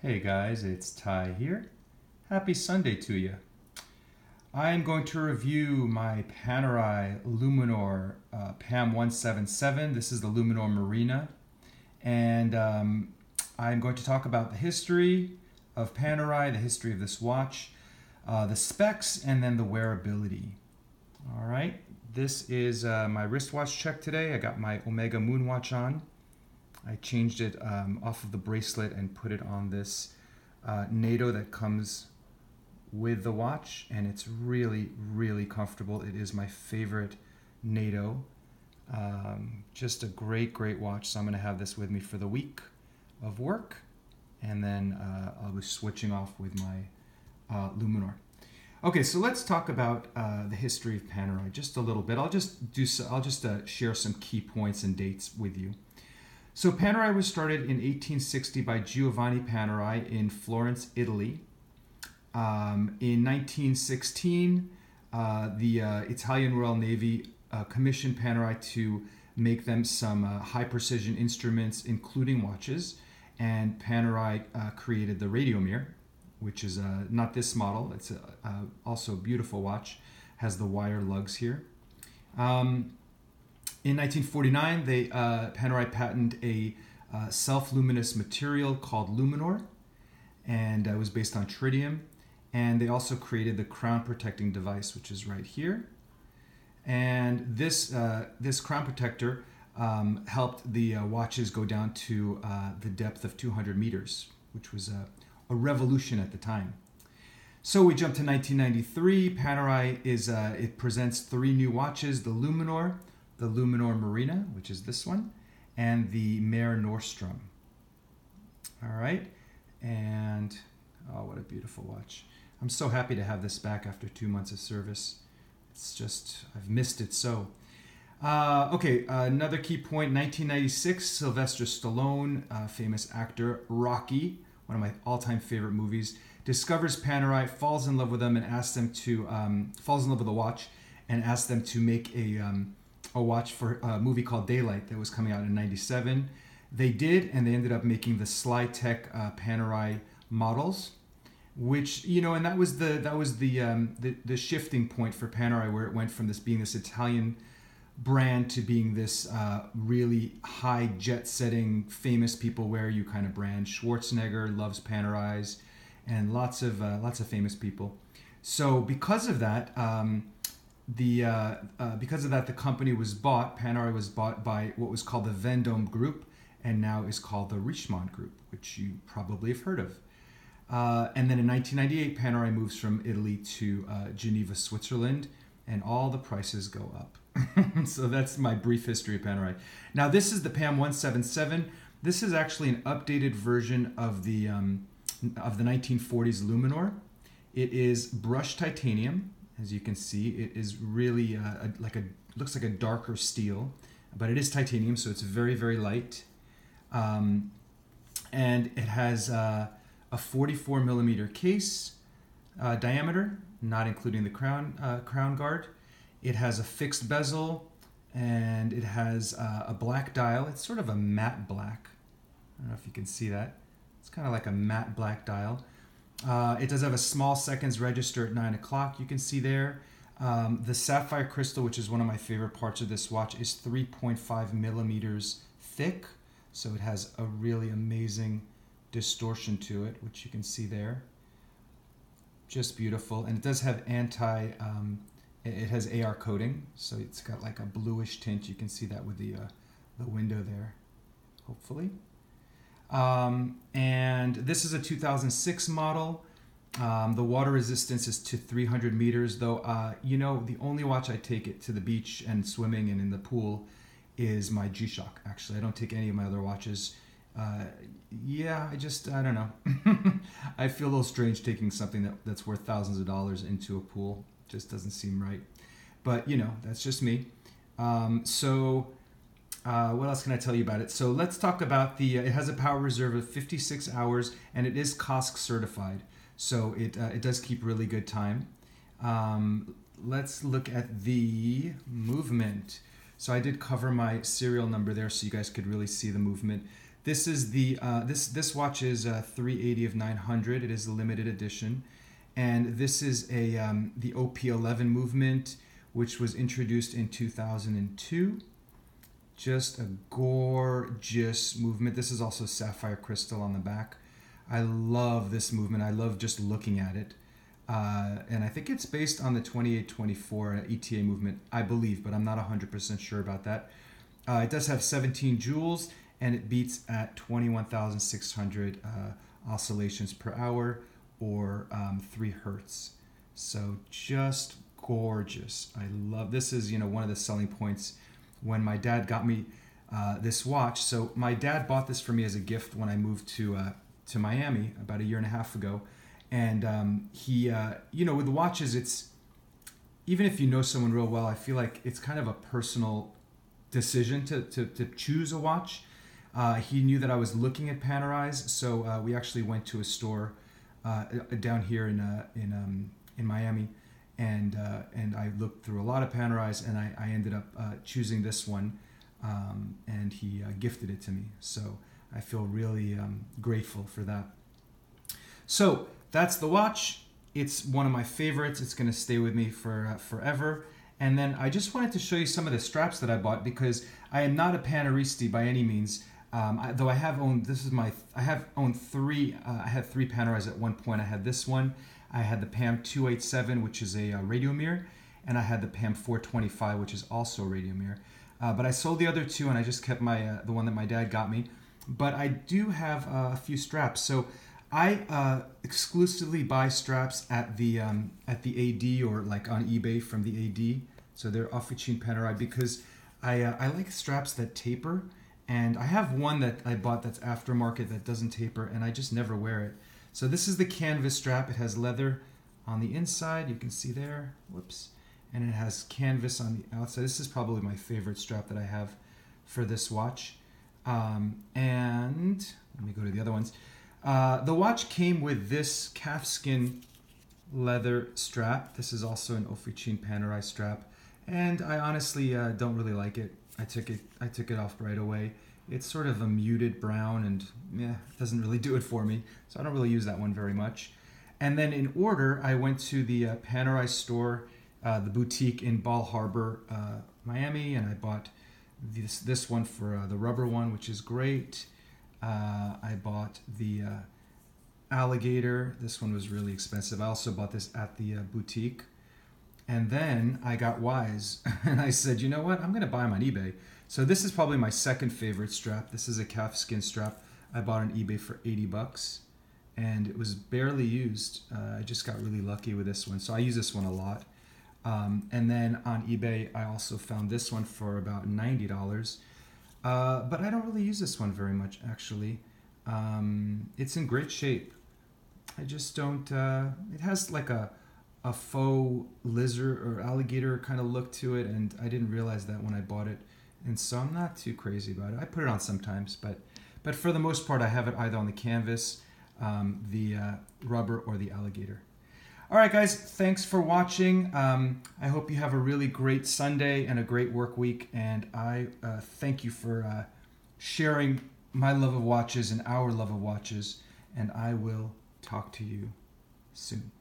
Hey guys, it's Ty here. Happy Sunday to you. I'm going to review my Panerai Luminor PAM 177. This is the Luminor Marina. And I'm going to talk about the history of Panerai, the history of this watch, the specs, and then the wearability. All right, this is my wristwatch check today. I got my Omega Moon watch on. I changed it off of the bracelet and put it on this NATO that comes with the watch, and it's really comfortable. It is my favorite NATO. Just a great watch. So I'm going to have this with me for the week of work, and then I'll be switching off with my Luminor. Okay, so let's talk about the history of Panerai just a little bit. I'll just share some key points and dates with you. So Panerai was started in 1860 by Giovanni Panerai in Florence, Italy. In 1916, the Italian Royal Navy commissioned Panerai to make them some high precision instruments, including watches, and Panerai created the Radiomir, which is not this model. It's also a beautiful watch, has the wire lugs here. In 1949, Panerai patented a self-luminous material called Luminor, and it was based on tritium. And they also created the crown protecting device, which is right here. And this crown protector helped the watches go down to the depth of 200 meters, which was a revolution at the time. So we jump to 1993. Panerai it presents three new watches: the Luminor Marina, which is this one, and the Mare Nordstrom. All right, and oh, what a beautiful watch. I'm so happy to have this back after 2 months of service. It's just, I've missed it so. Okay, another key point, 1996, Sylvester Stallone, famous actor, Rocky, one of my all-time favorite movies, discovers Panerai, falls in love with them, and asks them to, falls in love with the watch, and asks them to make a watch for a movie called Daylight that was coming out in 97. They did, and they ended up making the Slytech Panerai models, which, you know, and that was the shifting point for Panerai, where it went from being this Italian brand to being this really high jet-setting, famous people wear you kind of brand. Schwarzenegger loves Panerais, and lots of famous people. So because of that, the company was bought. Panerai was bought by what was called the Vendome Group, and now is called the Richemont Group, which you probably have heard of. And then in 1998, Panerai moves from Italy to Geneva, Switzerland, and all the prices go up. So that's my brief history of Panerai. Now this is the PAM 177. This is actually an updated version of the 1940s Luminor. It is brushed titanium. As you can see, it is really looks like a darker steel, but it is titanium, so it's very light. And it has a 44 millimeter case diameter, not including the crown guard. It has a fixed bezel, and it has a black dial. It's sort of a matte black. I don't know if you can see that. It's kind of like a matte black dial. It does have a small seconds register at 9 o'clock. You can see there. The sapphire crystal, which is one of my favorite parts of this watch, is 3.5 millimeters thick. So it has a really amazing distortion to it, which you can see there. Just beautiful. And it does have it has AR coating, so it's got like a bluish tint. You can see that with the window there, hopefully. And this is a 2006 model. The water resistance is to 300 meters, though, you know, the only watch I take it to the beach and swimming and in the pool is my G-Shock. Actually, I don't take any of my other watches. Yeah, I don't know. I feel a little strange taking something that's worth thousands of dollars into a pool. Just doesn't seem right. But, you know, that's just me. What else can I tell you about it? So let's talk about it has a power reserve of 56 hours, and it is COSC certified. So it does keep really good time. Let's look at the movement. So I did cover my serial number there so you guys could really see the movement. This is the this watch is 380 of 900. It is a limited edition, and this is a the OP11 movement, which was introduced in 2002. Just a gorgeous movement. This is also sapphire crystal on the back. I love this movement. I love just looking at it. And I think it's based on the 2824 ETA movement, I believe, but I'm not 100% sure about that. It does have 17 joules, and it beats at 21,600 oscillations per hour, or 3 hertz. So just gorgeous. I love this. Is one of the selling points when my dad got me this watch. So my dad bought this for me as a gift when I moved to Miami about a year and a half ago. And he, with the watches, it's, even if you know someone real well, I feel like it's kind of a personal decision to choose a watch. He knew that I was looking at Panerai's, so we actually went to a store down here in Miami, and I looked through a lot of Panerai's, and I ended up choosing this one, and he gifted it to me. So I feel really grateful for that. So that's the watch. It's one of my favorites. It's going to stay with me for forever. And then I just wanted to show you some of the straps that I bought, because I am not a Paneristi by any means. Though I have owned, I had 3 Panerais at one point. I had this one. I had the PAM 287, which is a radio mirror, and I had the PAM 425, which is also a radio mirror. But I sold the other 2, and I just kept the one that my dad got me. But I do have a few straps. So I exclusively buy straps at the AD, or like on eBay from the AD. So they're Officine Panerai, because I like straps that taper. And I have one that I bought that's aftermarket that doesn't taper, and I just never wear it. So this is the canvas strap. It has leather on the inside. You can see there. Whoops. And it has canvas on the outside. This is probably my favorite strap that I have for this watch. And let me go to the other ones. The watch came with this calfskin leather strap. This is also an Officine Panerai strap. And I honestly don't really like it. I took it off right away. It's sort of a muted brown, and it doesn't really do it for me. So I don't really use that one very much. And then in order, I went to the Panerai store, the boutique in Bal Harbour, Miami, and I bought this one for the rubber one, which is great. I bought the alligator. This one was really expensive. I also bought this at the boutique. And then I got wise, and I said, you know what? I'm going to buy them on eBay. So this is probably my second favorite strap. This is a calfskin strap I bought on eBay for $80, and it was barely used. I just got really lucky with this one. So I use this one a lot. And then on eBay, I also found this one for about $90. But I don't really use this one very much, actually. It's in great shape. I just don't, it has like a faux lizard or alligator kind of look to it, and I didn't realize that when I bought it, and so I'm not too crazy about it. I put it on sometimes, but for the most part I have it either on the canvas, the rubber, or the alligator. All right, guys, thanks for watching. I hope you have a really great Sunday and a great work week, and I thank you for sharing my love of watches and our love of watches, and I will talk to you soon.